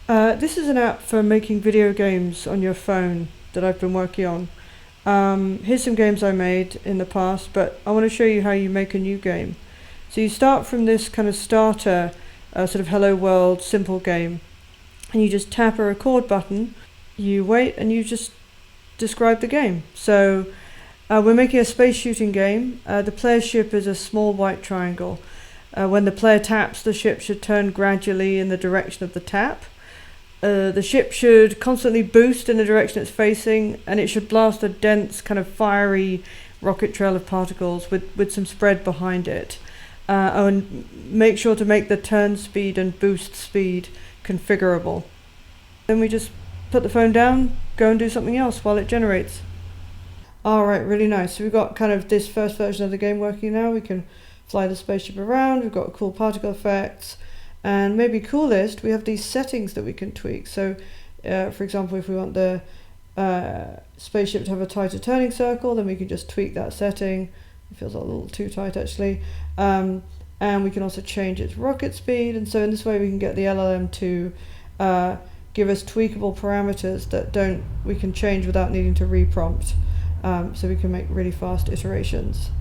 This is an app for making video games on your phone that I've been working on. Here's some games I made in the past, but I want to show you how you make a new game. So you start from this kind of starter, sort of hello world simple game, and you just tap a record button, you wait, and you just describe the game. So we're making a space shooting game. The player's ship is a small white triangle. When the player taps, the ship should turn gradually in the direction of the tap. The ship should constantly boost in the direction it's facing, and it should blast a dense, kind of fiery rocket trail of particles with some spread behind it. And make sure to make the turn speed and boost speed configurable. Then we just put the phone down, go and do something else while it generates. Alright, really nice. So we've got kind of this first version of the game working now. We can fly the spaceship around, we've got cool particle effects. And maybe coolest, we have these settings that we can tweak. So, for example, if we want the spaceship to have a tighter turning circle, then we can just tweak that setting. It feels a little too tight, actually. And we can also change its rocket speed. And so in this way, we can get the LLM to give us tweakable parameters that we can change without needing to reprompt. So we can make really fast iterations.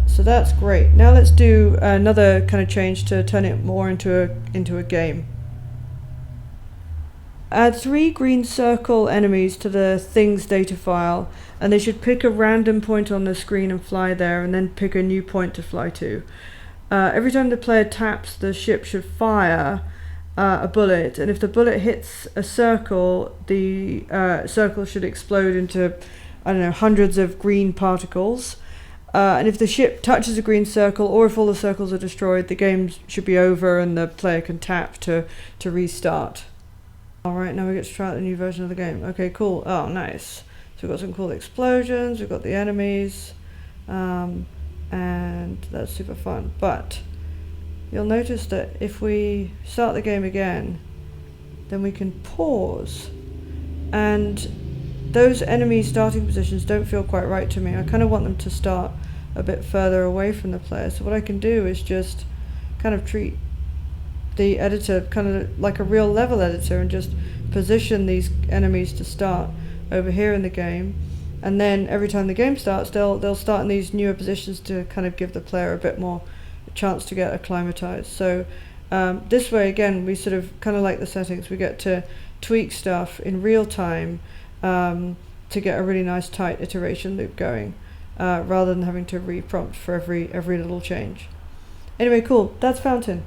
So that's great. Now let's do another kind of change to turn it more into a game. Add 3 green circle enemies to the things data file, and they should pick a random point on the screen and fly there, and then pick a new point to fly to. Every time the player taps, the ship should fire a bullet, and if the bullet hits a circle, the circle should explode into, I don't know, hundreds of green particles. And if the ship touches a green circle, or if all the circles are destroyed, the game should be over and the player can tap to restart. Alright, now we get to try out the new version of the game. Okay, cool. Oh, nice. So we've got some cool explosions, we've got the enemies, and that's super fun. But you'll notice that if we start the game again, then we can pause, and those enemy starting positions don't feel quite right to me. I kind of want them to start a bit further away from the player. So what I can do is just kind of treat the editor kind of like a real level editor and just position these enemies to start over here in the game. And then every time the game starts, they'll start in these newer positions to kind of give the player a bit more chance to get acclimatized. So this way, again, we sort of kind of like the settings. We get to tweak stuff in real time to get a really nice tight iteration loop going, rather than having to reprompt for every little change. Anyway, cool. That's Fountain.